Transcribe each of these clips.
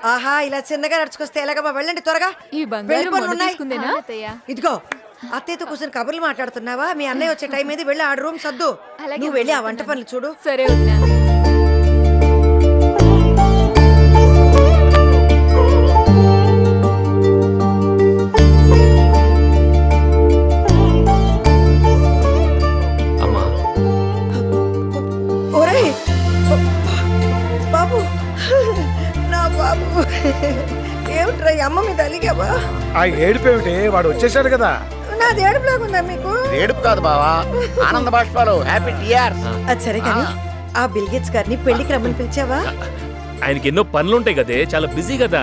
ఆహా, ఇలా చిన్నగా నడుచుకొస్తే ఎలాగమ్మా? వెళ్ళండి త్వరగా. ఈ బంగారం మొన్న తీసుకుందేనా? ఇదిగో అత్తయ్యతో కూర్చొని కబుర్లు మాట్లాడుతున్నావా? మీ అన్నయ్య వచ్చే టైం ఏది? వెళ్ళి ఆ రూమ్ సర్దు. నువ్వు వెళ్ళి ఆ వంట పనులు చూడు. సరే వదినా. అమ్మా ఒరేయ్ బాబు, నా బాబు, ఏమిట్రా ఈ అమ్మ మీద అలిగావా? ఆ ఏడుపేమిటి? వాడు వచ్చేసాడు కదా. నాది ఏడుపులాగుందా మీకు? ఏడుపు కాదు బావా, ఆనంద బాష్పాలు. Happy tears. అది సరే కానీ ఆ బిల్గేట్స్ గారిని పెళ్లికి రమ్మని పిలిచావా? ఆయనకి ఎన్నో పనులుంటాయి కదే, చాలా బిజీ కదా.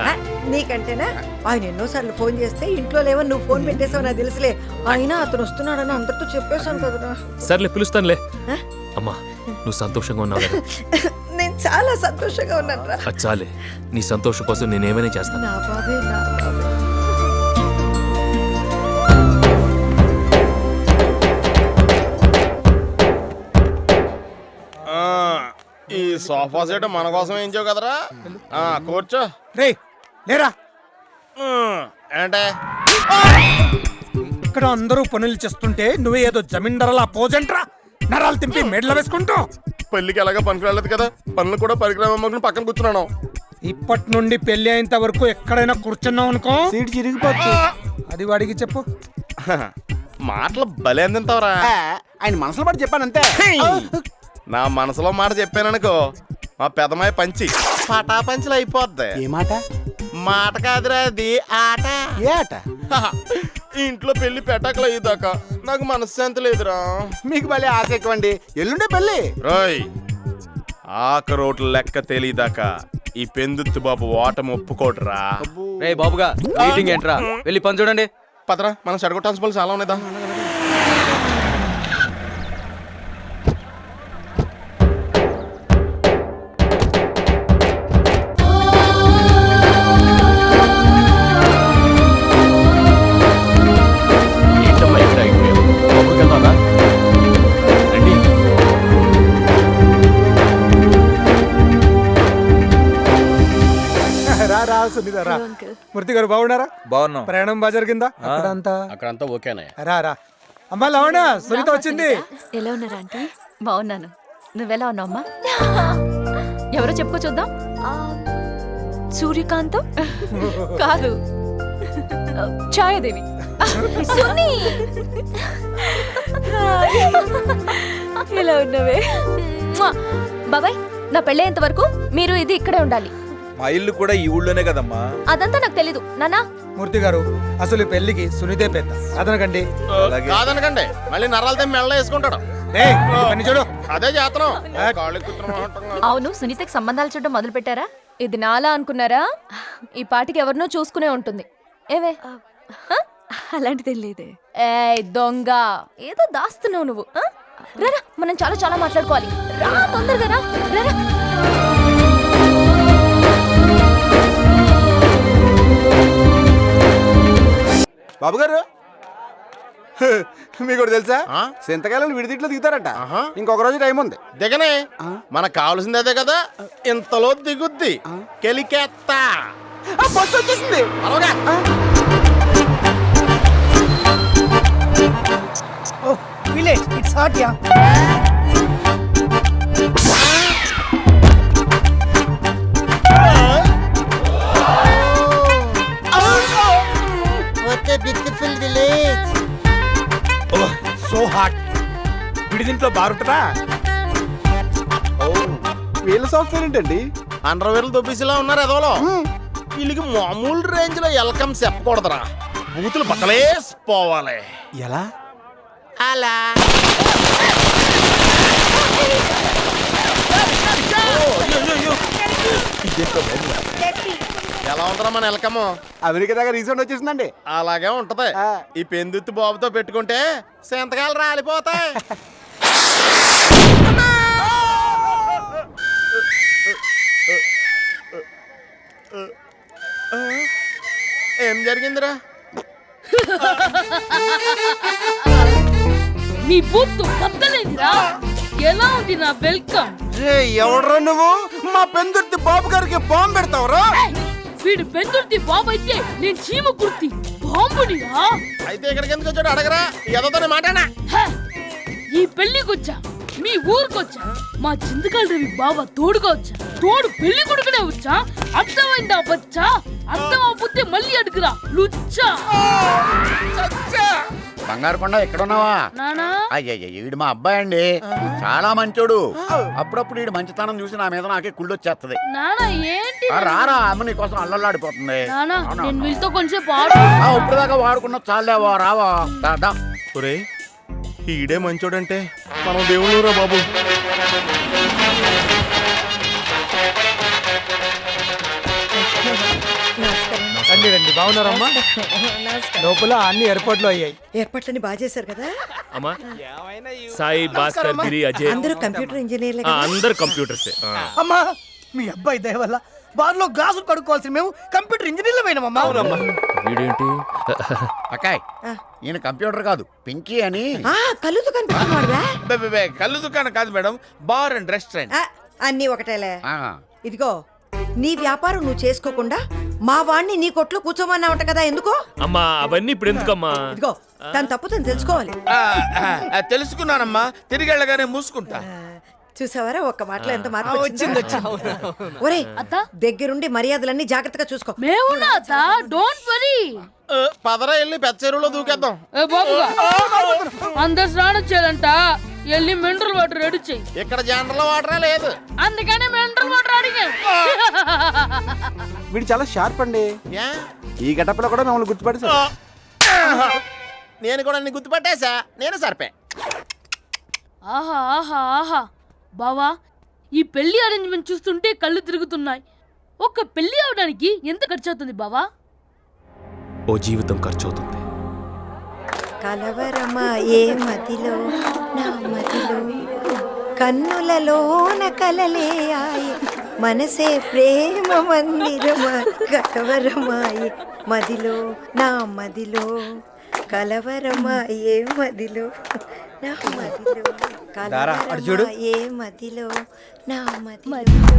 నీకంటేనా? ఆయన ఎన్నోసార్లు ఫోన్ చేస్తే ఇంట్లో లేవని నువ్వు ఫోన్ పెట్టేసావు, నాకు తెలుసులే. అయినా అతను వస్తున్నాడని అందరితో చెప్పేశాను కదరా. సర్లే పిలుస్తానులే. అమ్మా నువ్వు సంతోషంగా ఉన్నావు కదా? నేను చాలా సంతోషంగా ఉన్నాను రా. అది చాలే, నీ సంతోషం కోసం నేనేమైనా చేస్తాను. నా బాబే, నా బాబే. ఈ సోఫా సెట్ మన కోసం వేయించావు కదరా. కూర్చో. రే లేరా, ఏంటే ఇక్కడ అందరూ పనులు చేస్తుంటే నువ్వే ఏదో జమీందారులా పోజంట్రా, నరాలు తింపి మెడలో వేసుకుంటూ. పెళ్లికి ఎలాగా పనికిరాలేదు కదా, పనులు కూడా పరికరం పక్కన కూర్చున్నాను. ఇప్పటి నుండి పెళ్లి అయ్యేంత వరకు ఎక్కడైనా కూర్చున్నావు అనుకో, సీట్ చిరిగిపోతుంది. అది వాడికి చెప్పు. మాటలు భలే అందింతావరా. ఆయన మనసులో పడి చెప్పానంతే. నా మనసులో మాట చెప్పాననుకో, మా పెదమాయి పంచి పటా పంచులు అయిపోద్ది. ఏ మాట? మాట కాదురా, అది ఆట. ఏ ఆట? ఇంట్లో పెళ్లి పెట్టకలు అయ్యేదాకా నాకు మనశ్శాంతి లేదురా. మీకు భలే ఆశ ఎక్కువండి. ఎల్లుండే పెళ్లి. రోయ్, ఆకరోట్లు లెక్క తెలియదాకా ఈ పెందుత్తు బాబు ఓటమి ఒప్పుకోడ్రా. రే బాబుగా, మీటింగ్ ఏంట్రా? వెళ్ళి పని చూడండి. పదరా, మనం చెడగొట్టాల్సిన పనులు చాలా ఉన్నాయిదా. ఏంటమ్మా ఇక్కడ అయిపోయావు? లోపలికి వెళ్దామా? రండి. రా రా సునీత రా. మూర్తి గారు బాగున్నారా? బాగున్నాం. ప్రయాణం బాగా జరిగిందా? అక్కడంతా ఓకేనా? రా రా. అమ్మా లవణ, సునీత వచ్చింది. ఎలా ఉన్నారా ఆంటీ? బాగున్నాను. నువ్వెలా ఉన్నావు అమ్మా? ఎవరో చెప్పుకో చూద్దాం. సూర్యకాంతం కాదు, ఛాయాదేవి. ఎలా ఉన్నవే బాబాయ్? నా పెళ్ళేంత వరకు మీరు ఇది ఇక్కడే ఉండాలి. మా ఇల్లు కూడా ఈ ఊళ్ళోనే కదమ్మా. అదంతా నాకు తెలీదు నాన్నా. మూర్తి గారు, అసలు ఈ పెళ్లికి సునీతే పెద్ద. అదనకండి. కాదనకండి, మళ్ళీ నరాలతో మెళ్ళ వేసుకుంటాడు. చూడు, అదే చేతనం. అవును, సునీతకి సంబంధాలు చూడడం మొదలు పెట్టారా? ఇది నాలా అనుకున్నారా? ఈ పాటికి ఎవరినో చూసుకునే ఉంటుంది. ఏవే అలాంటిది లేదే. ఏ దొంగ, ఏదో దాస్తున్నావు నువ్వు. రారా, మనం చాలా చాలా మాట్లాడుకోవాలి. రా తొందరగా రా. రారా. బాబు గారు, మీకు తెలుసా? సింతకాయలు విడిదిట్లో దిగుతారట. ఇంకొక రోజు టైం ఉంది. దిగనే, మనకు కావాల్సింది అదే కదా. ఇంతలో దిగుద్ది కెలికెత్తా. బస్సు వచ్చేసింది. అలాగా village it's hot yeah. So hot. విడిదింట్లో బారుంటుందా? వీళ్ళ సాఫ్ట్వేర్ ఏంటండి? అండర్వేర్లు దొబ్బేసిలా ఉన్నారు ఎదవలో. వీళ్ళకి మామూలు రేంజ్ లో వెల్కమ్ చెప్పకూడదురా, బూతులు బట్టలేసిపోవాలి. ఎలా? అలా ఎలా ఉంటరా మన వెల్కమ్? అమెరికా దగ్గర రీసెంట్ వచ్చేసిందండి. అలాగే ఉంటది. ఈ పెందుత్తి బాబుతో పెట్టుకుంటే సెంతకాయలు రాలిపోతాయి. ఏం జరిగిందిరా? మీ బూత్తు పక్కలేదురా. ఎలా ఉంది నా వెల్కమ్? ఎవడ్రా నువ్వు? మా పెందుర్తి బాబు గారికి బాంబు పెడతావురా? వీడు పెందుర్తి బాబు అయితే నేను చీమ కుర్తి బాంబునిరా. అయితే ఇక్కడికి ఎందుకు వచ్చాడు అడగరా, ఎదతోనే మాట్లాడా. హ! ఈ పెళ్లికొచ్చా, మీ ఊరికొచ్చా, మా చింతకాల రవి బాబా తోడుగా వచ్చా, తోడు పెళ్లి కొడుకునే వచ్చా. అర్థమైందా బచ్చా? అర్థం అవ్వకపోతే మళ్ళీ అడుగురా లుచ్చా. బంగారు కొండ ఎక్కడున్నావా? నానా అయ్యయ్య ఈడు మా అబ్బాయి అండి, చాలా మంచోడు. అప్పుడప్పుడు ఈడు మంచితనం చూసి నా మీద నాకే కుళ్ళొచ్చేస్తది. నానా ఏంటి రారా అమ్మ నీకోసం అల్లల్లాడిపోతుంది. నానా నేను వీళ్ళతో కొంచెం పాడు. ఇప్పుడు దాకా వాడుకున్న చాలేవా, రావా దా. ఒరే ఈడే మంచోడంటే మనం దేవుళ్ళురా బాబు. రండి రండి, బాగున్నారమ్మా? లోపల అన్ని ఏర్పాట్లు అయ్యాయి. ఏర్పాట్లన్నీ బాగా చేశారు కదా. అమ్మా సాయి భాస్కర్ గిరి అజయ్ అందరూ కంప్యూటర్ ఇంజనీర్లే ఆ, కదా. అందరు కంప్యూటర్సే. అమ్మా మీ అబ్బాయి దయ వల్ల బార్లో గ్లాసులు కడుక్కోవాల్సి మేము కంప్యూటర్ ఇంజనీర్లు పోయినామమ్మా. వీడేంటి అక్కాయ్ ఈయన కంప్యూటర్ కాదు, పింకీ అని. కళ్ళుతో కనిపిస్తున్నాడు. కళ్ళు దుకాణం కాదు మేడం, బార్ అండ్ రెస్టారెంట్. అన్నీ ఒకటేలే. ఆ, ఇదిగో నీ వ్యాపారం నువ్వు చేసుకోకుండా మా వాణ్ణి నీ కొట్లో కూర్చోమన్నావంట కదా, ఎందుకో? అమ్మా అవన్నీ ఇప్పుడు ఎందుకమ్మా? ఇదిగో తన తప్పు తను తెలుసుకోవాలి. తెలుసుకున్నానమ్మా, తిరిగి వెళ్ళగానే మూసుకుంటా. చూసావరా ఒక్క మాటలో ఎంత మార్పు వచ్చిందో. ఒరే అత్త దగ్గరుండి మర్యాదలన్నీ జాగ్రత్తగా చూసుకో. మేమున్నా అత్త, డోంట్ వరీ. పదరా వెళ్ళి పెద్ద చెరువులో దూకేద్దాం. ఏ బాబుగా అందరు స్నానం చేయాలంట, వెళ్ళి మినరల్ వాటర్ రెడీ చెయ్యి. ఇక్కడ జనరల్ వాటరే లేదు. అందుకనే మినరల్ వాటర్ అడిగా. వీడు చాలా షార్ప్ అండి, ఏ? ఈ గెటప్లో కూడా మమ్మల్ని గుర్తుపడేశాడు. నేను కూడా నీ గుర్తుపట్టేశా, నేను సరిపే. ఆహా ఆహా ఆహా బావా, ఈ పెళ్లి అరేంజ్మెంట్ చూస్తుంటే కళ్ళు తిరుగుతున్నాయి. ఒక్క పెళ్లి అవడానికి ఎంత ఖర్చు అవుతుంది బావా? ఓ జీవితం ఖర్చు అవుతుంది. కలవరమా ఏ మదిలో నా మదిలో, కన్నులలోన కలలే ఆయి, మనసే ప్రేమ మందిరమా, కలవరమాయి మదిలో నా మదిలో, కలవరమా ఏ మదిలో నా మదిలో, కలవరమా ఏ మదిలో నా మదిలో,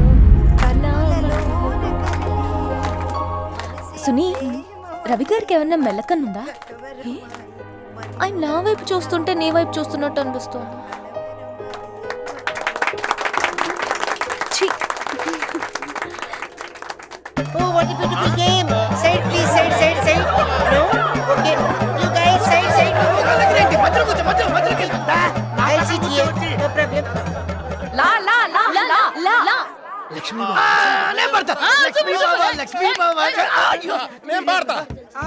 కన్నులలోన సునీ, రవి గారికి ఏమన్నా మెల్లకన్నుందా? ఆయన నా వైపు చూస్తుంటే నీ వైపు చూస్తున్నట్టు అనిపిస్తుంది. ఛీ! Oh, what a beautiful game! Side, please, side, side, side. No? Okay. You guys, side, side. I'll sit here. No problem. లా లా లా లా లా లా. నేను పాడతా.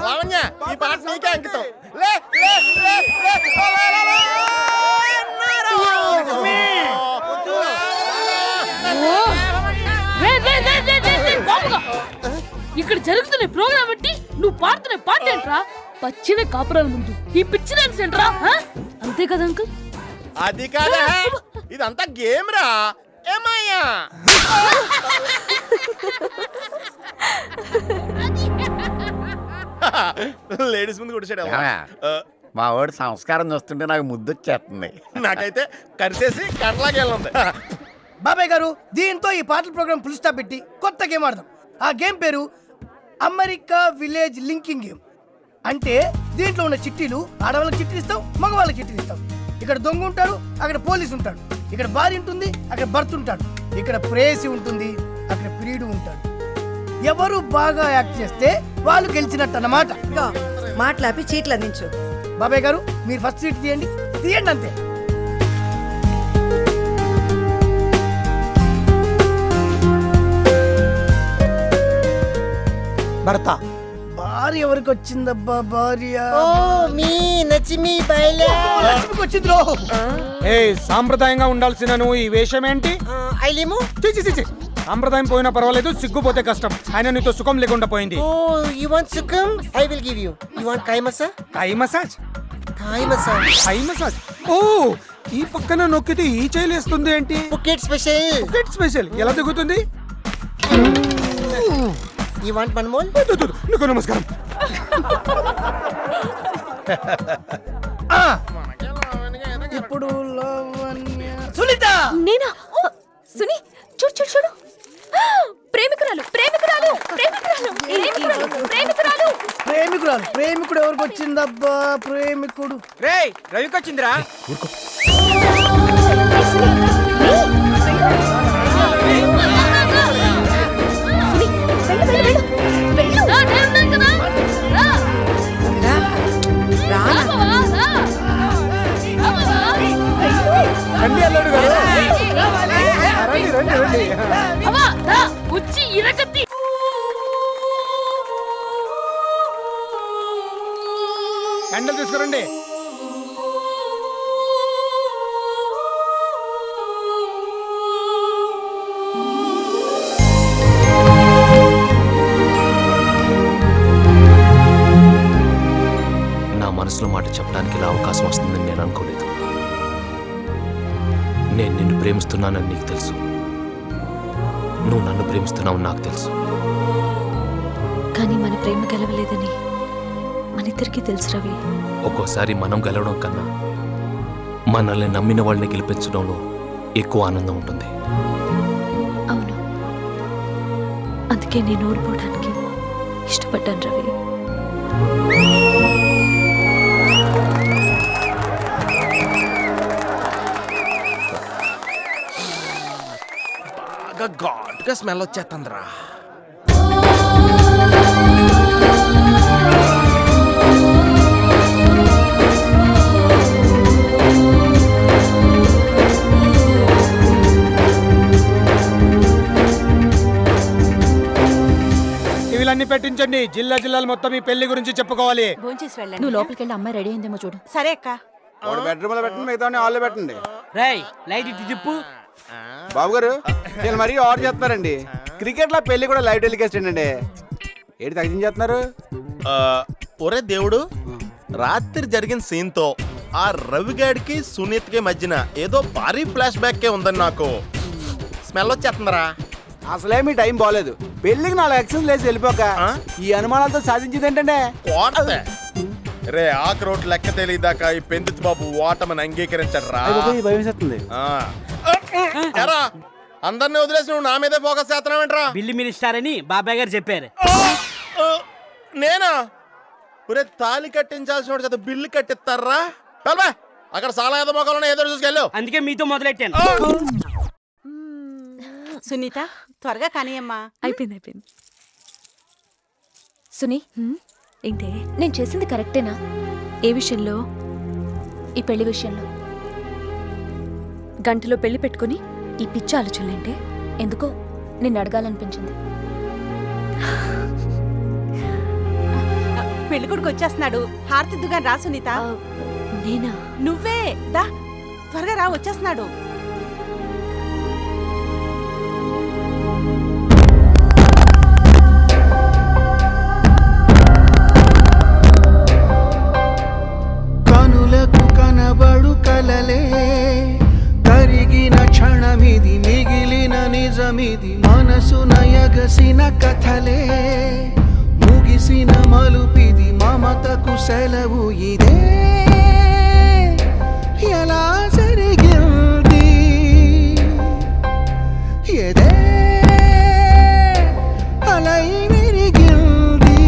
లావణ్య ఈ పాట నీకే అంకితం. లే లే లే లే. బాబుగా ఇక్కడ జరుగుతున్న ప్రోగ్రామ్ ఏంటి? నువ్వు పాడుతున్న పాట ఏంట్రా? పచ్చిన కాపురాల ముందు ఈ పిచ్చి డాన్స్ ఏంట్రా? అంతే కదా అంకుల్? అది కాదా, ఇదంతా గేమ్ రా. ఏమయ్యా లేడీస్ ముందు కొడిచాడు. మా వాడు సంస్కారం చూస్తుంటే నాకు ముద్దొచ్చేస్తుంది. నాకైతే కరిసేసి కర్లాగేళ్ళుంది. బాబాయ్ గారు, దీంతో ఈ పాటల ప్రోగ్రామ్ ఫుల్ స్టాప్ పెట్టి కొత్త గేమ్ ఆడదాం. ఆ గేమ్ పేరు అమెరికా విలేజ్ లింకింగ్ గేమ్. అంటే దీంట్లో ఉన్న చిట్టీలు ఆడవాళ్ళకి చిట్టీలు ఇస్తాం, మగవాళ్ళకి చిట్టీలు ఇస్తాం. ఇక్కడ దొంగ ఉంటాడు, అక్కడ పోలీసు ఉంటాడు. ఇక్కడ భార్య ఉంటుంది, అక్కడ భర్త ఉంటాడు. ఇక్కడ ప్రేయసి ఉంటుంది, అక్కడ ప్రియుడు ఉంటాడు. ఎవరు బాగా యాక్ట్ చేస్తే వాళ్ళు గెలిచినట్టు అన్నమాట. ఇదిగో మాట్లాపి చీట్లు అందించు. బాబాయ్ గారు, మీరు ఫస్ట్ సీట్ తీయండి, తీయండి అంతే. భర్త. భార్య ఎవరికి వచ్చిందబ్బా? భార్య లక్ష్మికి వచ్చిందిలో. ఏ సాంప్రదాయంగా ఉండాల్సిన నువ్వు ఈ వేషం ఏంటి? సాంప్రదాయం పోయినా పర్వాలేదు, సిగ్గుపోతే కష్టం. ఆయన నీతో సుఖం లేకుండా పోయింది. Thai massage. ఓ ఈ పక్కన నొక్కితే ఈ చేయలేస్తుంది ఏంటి? పుకెట్ స్పెషల్ ఎలా దిగుతుంది? నీకు నమస్కారం. ఇప్పుడు సునీత. నేనా? సునీ, చూడు చూడు చూడు. ప్రేమికురాలు ప్రేమికురాలు ప్రేమికురాలు. ఏ ప్రేమికురాలు. ప్రేమికుడు ఎవరికి వచ్చిందబ్బా? ప్రేమికుడు రేయ్ రవికి వచ్చిందిరా. రా, నేనున్నాను కదా. రా. రా, రా రా నాన్న. బావా, రా. రా బావా. రండి అల్లుడు గారు. రండి రండి రండి. అవ్వా, రా. వచ్చి ఇరకత్తి. క్యాండిల్ తీసుకురండి. నా మనసులో మాట చెప్పడానికి ఇలా అవకాశం వస్తుందని నేను అనుకోలేదు. నేను నిన్ను ప్రేమిస్తున్నానని నీకు తెలుసు, నువ్వు నన్ను ప్రేమిస్తున్నావు నాకు తెలుసు. కానీ మన ప్రేమ గెలవలేదని మన ఇద్దరికీ తెలుసు రవి. ఒక్కోసారి మనం గెలవడం కన్నా మనల్ని నమ్మిన వాళ్ళని గెలిపించడంలో ఎక్కువ ఆనందం ఉంటుంది. అవును, అందుకే నేను ఓడిపోవడానికి ఇష్టపడ్డాను రవి. బాగా ఘాటుగా స్మెల్ వచ్చేస్తుందిరా. ఇవన్నీ పెట్టించండి. జిల్లాలు మొత్తం ఈ పెళ్లి గురించి చెప్పుకోవాలి. నువ్వు లోపలికి వెళ్ళి అమ్మాయి రెడీ అయిందేమో చూడు. సరే అక్క. ఒక బెడ్రూమ్ లో పెట్టండి, మిగతా హాల్లో పెట్టండి. రేయ్ లైట్ ఇటు తిప్పు. బాబు గారు వీళ్ళు మరీ ఆర్డర్ చేస్తున్నారండి. క్రికెట్ లో పెళ్లి కూడా లైవ్ టెలికాస్ట్ అండి. ఏంటి తగ్గించేస్తున్నారు? ఒరే దేవుడు, రాత్రి జరిగిన సీన్ తో ఆ రవిగాడికి సునీత్కి మధ్యన ఏదో భారీ ఫ్లాష్ బ్యాక్ ఉందని నాకు స్మెల్ వచ్చేస్తుందిరా. అసలే మీ టైం బాగాలేదు. పెళ్లికి 4 ఎక్సెస్ లేసి వెళ్ళిపోక ఈ అనుమానాలతో సాధించింది ఏంటంటే కోడతే రే ఆక్రోట్ లెక్క తెలియదాకా ఈ పెందుతు బాబు ఓటమని అంగీకరించరా. భయమేస్తుంది. ఎరా అందరిని వదిలేసి నువ్వు నా మీదే ఫోకస్ చేస్తున్నావేంట్రా? బిల్లు మీరు ఇస్తారని బాబాయ్ గారు చెప్పారు. నేనా? ఒరే తాళి కట్టించాల్సిన వాడు కదా బిల్లు కట్టిస్తారా? అక్కడ చాలా ఏదో మొక్కలు ఏదో చూసుకెళ్ళు. అందుకే మీతో మొదలెట్టాను. సునీత త్వరగా కానియమ్మా. అయిపోయింది. సునీ, ఏంటే నేను చేసింది కరెక్టేనా? ఏ విషయంలో? ఈ పెళ్లి విషయంలో. గంటలో పెళ్లి పెట్టుకుని ఈ పిచ్చి ఆలోచనలేంటే? ఎందుకో నిన్ను అడగాలనిపించింది. పెళ్ళికొడుకు వచ్చేస్తున్నాడు. హారతిద్దుగా రా సునీత. నేనా? నువ్వే దా, త్వరగా రా, వచ్చేస్తున్నాడు. కనులకు కనబడు కలలే కరిగిన క్షణమిది, మిగిలిన నిజమిది, మనసున ఎగసిన కథలే ముగిసిన మలుపిది, మమతకు సెలవు ఇదే. ఎలా జరిగింది ఎదే అలై విరిగింది,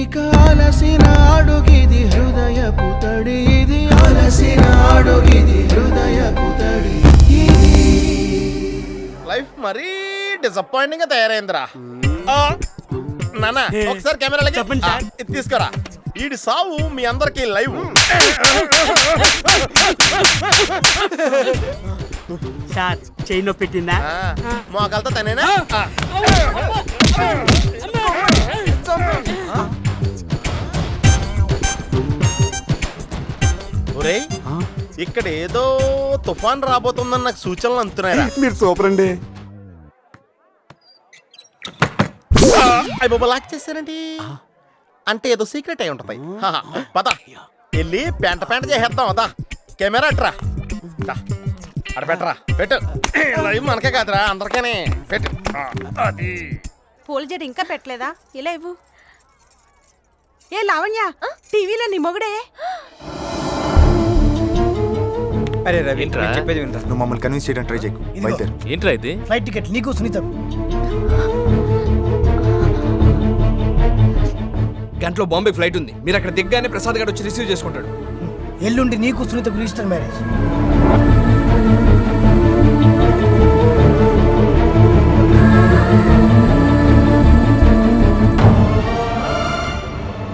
ఇక అలసిన అడుగిది హృదయపు తడి, ఇది అలసిన అడుగిది హృదయపు తడి. లైఫ్ మరీ డిసప్పాయింటింగ్ గా తయారైందిరా. నాన్న ఒకసారి కెమెరాలకి ఇది తీసుకురా. ఈడి సావు మీ అందరికి లైవ్. సార్ చెయ్యి నొప్పి పెట్టిందా? మోకాలతో తనేనా? ఒరేయ్ ఇక్కడ ఏదో తుఫాన్ రాబోతుందని నాకు సూచనలు అందుతున్నాయా? మీరు సూపర్ అండి. అయ్యి బాబా లాక్ చేశారండి. అంటే ఏదో సీక్రెట్ అయి ఉంటది. పద వెళ్ళి పెంట చేసేద్దాం. అదా కెమెరా అట్రా, అడ పెట్టరా, పెట్టు. లైవ్ మనకే కాదురా అందరికీ పెట్టు. అది పూల జడ ఇంకా పెట్టలేదా? ఇలా ఇవ్వు. ఏ లావణ్య, టీవీలో నీ మొగుడే. అరే రవి ఏంట్రా? చెప్పేది వినరా. నువ్వు మమ్మల్ని కన్విన్స్ చేయడానికి ట్రై చేయకు. బయలుదేరు. ఏంట్రా ఇది? ఫ్లైట్ టికెట్ నీకు సునీత. గంటలో బాంబే ఫ్లైట్ ఉంది. మీరు అక్కడ దిగ్గానే ప్రసాద్ గారు వచ్చి రిసీవ్ చేసుకుంటాడు. ఎల్లుండి నీకు సునీతకు రిజిస్టర్ మ్యారేజ్.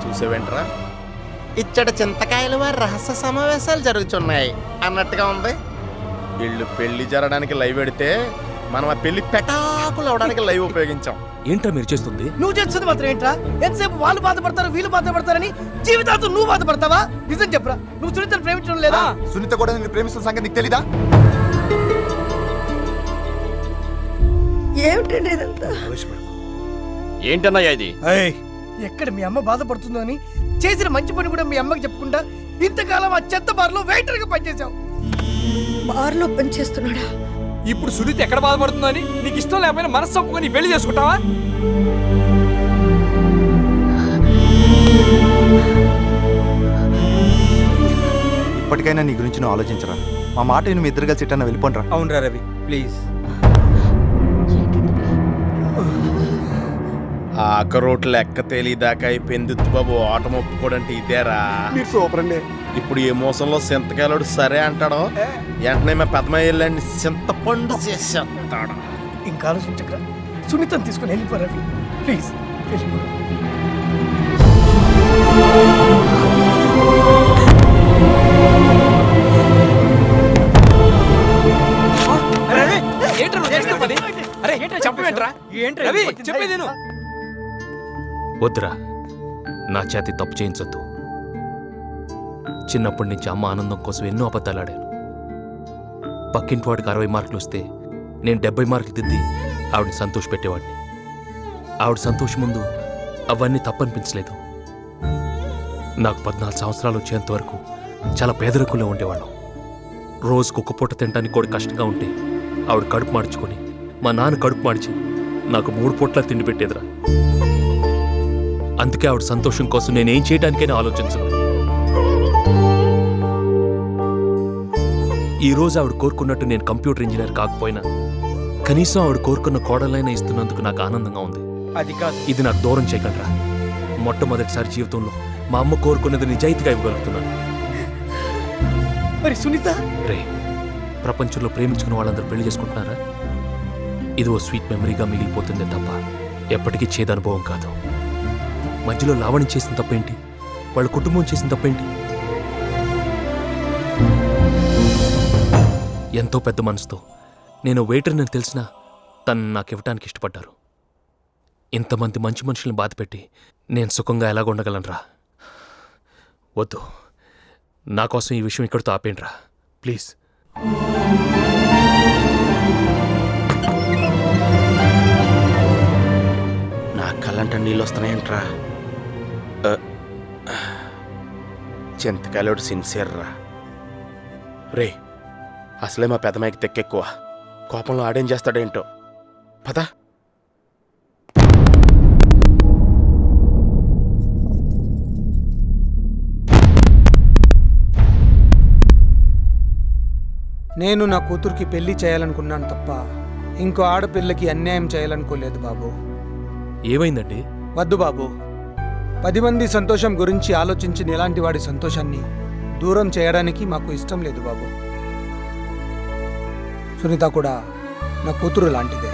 చూసేవేంట్రా, ఇచ్చట చింతకాయల వారి రహస్య సమావేశాలు జరుగుతున్నాయి అన్నట్టుగా ఉంది. వీళ్ళు పెళ్లి జరగడానికి లైవ్ పెడితే మనం ఆ పెళ్లి పెటాకులు అవడానికి లైవ్ ఉపయోగించాం. ఏంట్రా మీరు చేస్తుంది? నువ్వు చేస్తుంది మాత్రం ఏంట్రా? ఎంతసేపు వాళ్ళు బాధపడతారు వీళ్ళు బాధపడతారని జీవితాంతం నువ్వు బాధపడతావా? నిజం చెప్పరా, నువ్వు సునీతను ప్రేమించడం లేదా? సునీత కూడా నేను ప్రేమిస్తున్న సంగతి నీకు తెలీదా? ఏమిటండి ఇదంతా? ఏంటన్నయ్య ఇది? ఎక్కడ మీ అమ్మ బాధపడుతుందో అని చేసిన మంచి పని కూడా మీ అమ్మకి చెప్పకుండా ఇంతకాలం ఆ చెత్త బార్లో వెయిటర్ గా పనిచేసావు. బార్లో పనిచేస్తున్నాడా? ఇప్పుడు సునీత ఎక్కడ బాధపడుతుందని నీకు ఇష్టం లేకపోయినా మనసు చంపుకొని పెళ్లి చేసుకుంటావా? ఇప్పటికైనా నీ గురించి నువ్వు ఆలోచించరా. మా మాట నువ్వు ఇద్దరు కలిసి ఇట్టన్నా వెళ్ళిపోండ్రా. అవునరా రవి, ప్లీజ్. ఆకరోట్లు లెక్క తేలిదాకా అయిపోయింది బాబు. ఆటం ఒప్పుకోడంటే ఇదేరా? మీరు సూపర్ అండి. ఇప్పుడు ఏ మోసంలో సింతకాయలోడు సరే అంటాడో వెంటనే మా పెద్దమయ్య వెళ్ళండి చింతపండు చేసేస్తాడు. ఇంకా ఆలోచించకరా, సునీతను తీసుకుని వెళ్ళిపో రవి, ప్లీజ్ వెళ్ళిపో. వద్దురా, నా చేతి తప్పు చేయించొద్దు. చిన్నప్పటి నుంచి అమ్మ ఆనందం కోసం ఎన్నో అబద్ధాలు ఆడాను. పక్కింటి వాడికి 60 మార్కులు వస్తే నేను 70 మార్కులు దిద్ది ఆవిడని సంతోషపెట్టేవాడిని. ఆవిడ సంతోషం ముందు అవన్నీ తప్పనిపించలేదు. నాకు 14 సంవత్సరాలు వచ్చేంత వరకు చాలా పేదరికంలో ఉండేవాళ్ళం. రోజుకు ఒక్క పూట తినడానికి కూడా కష్టంగా ఉంటే ఆవిడ కడుపు మార్చుకొని మా నాన్న కడుపు మార్చి నాకు 3 పూట్ల తిండి పెట్టేదిరా. అందుకే ఆవిడ సంతోషం కోసం నేనేం చేయడానికైనా ఆలోచించను. ఈరోజు ఆవిడ కోరుకున్నట్టు నేను కంప్యూటర్ ఇంజనీర్ కాకపోయినా కనీసం ఆవిడ కోరుకున్న కోడలైనా ఇస్తున్నందుకు నాకు ఆనందంగా ఉంది. అది కాదు, ఇది నాకు దూరం చేయగలరా. మొట్టమొదటిసారి జీవితంలో మా అమ్మ కోరుకున్నది నిజాయితీగా ఇవ్వగలుగుతున్నాను. మరి సునీత? రే, ప్రపంచంలో ప్రేమించుకున్న వాళ్ళందరూ పెళ్లి చేసుకుంటున్నారా? ఇది ఓ స్వీట్ మెమరీగా మిగిలిపోతుందే తప్ప ఎప్పటికీ చేదనుభవం కాదు. మధ్యలో లావణి చేసిన తప్పేంటి? వాళ్ళ కుటుంబం చేసిన తప్పేంటి? ఎంతో పెద్ద మనసుతో నేను వెయిటర్ని తెలిసినా తను నాకు ఇవ్వటానికి ఇష్టపడ్డారు. ఇంతమంది మంచి మనుషుల్ని బాధపెట్టి నేను సుఖంగా ఎలాగుండగలనరా? వద్దు, నా కోసం ఈ విషయం ఇక్కడితో ఆపేండ్రా ప్లీజ్. నా కళ్ళంట నీళ్ళు వస్తున్నాయంట్రా. చింతకాయలోడు సిన్సియర్ రా. రే, అసలే మా పెద్దమ్మాయికి తెక్కెక్కువ. కోపంలో ఆడేం చేస్తాడేంటో. పద. నేను నా కూతురికి పెళ్లి చేయాలనుకున్నాను తప్ప ఇంకో ఆడపిల్లకి అన్యాయం చేయాలనుకోలేదు బాబు. ఏమైందండి? వద్దు బాబు, 10 మంది సంతోషం గురించి ఆలోచించిన ఇలాంటి వాడి సంతోషాన్ని దూరం చేయడానికి మాకు ఇష్టం లేదు బాబు. సునీత కూడా నా కూతురు లాంటిదే.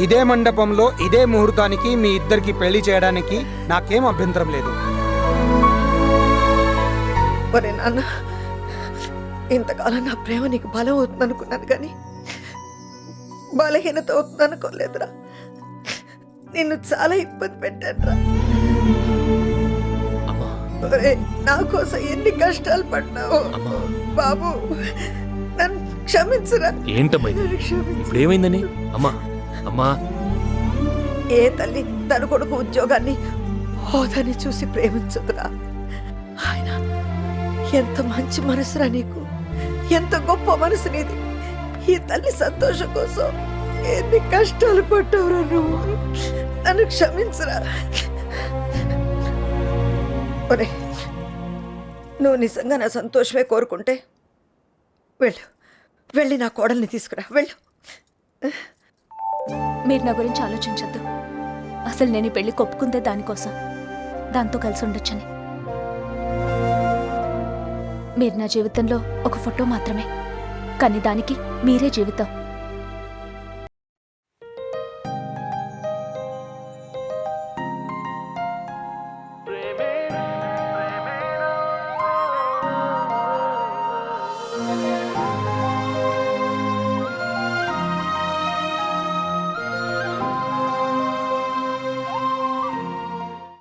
ఇదే మండపంలో ఇదే ముహూర్తానికి మీ ఇద్దరికి పెళ్లి చేయడానికి నాకేం అభ్యంతరం లేదు. ఒరే నాన్న, ఇంతకాలం నా ప్రేమ నీకు బలం అవుతుంది అనుకున్నాను కానీ బలహీనత అవుతుంది అనుకోలేదురా. నిన్ను చాలా ఇబ్బంది పెట్టానురా. నా కోసం ఎన్ని కష్టాలు పడ్డావు బాబు, నన్ను క్షమించరా. ఏంటమ్మా ఇప్పుడు ఏమైందని? అమ్మా అమ్మా, ఏ తల్లి తన కొడుకు ఉద్యోగాన్ని హోదాని చూసి ప్రేమించదురా. ఆయన ఎంత మంచి మనసురా నీకు, ఎంత గొప్ప మనసు నీది. ఈ తల్లి సంతోషం కోసం ఎన్ని కష్టాలు పడ్డావురా నువ్వు. నన్ను క్షమించరా. ఒరే, నువ్వు నిజంగా నా సంతోషమే కోరుకుంటే వెళ్ళు, వెళ్ళి నా కోడల్ని తీసుకురా, వెళ్ళు. మీరు నా గురించి ఆలోచించద్దు. అసలు నేను ఈ పెళ్లి ఒప్పుకుందే దానికోసం. దాంతో కలిసి ఉండొచ్చని. మీరు నా జీవితంలో ఒక ఫోటో మాత్రమే, కానీ దానికి మీరే జీవితం.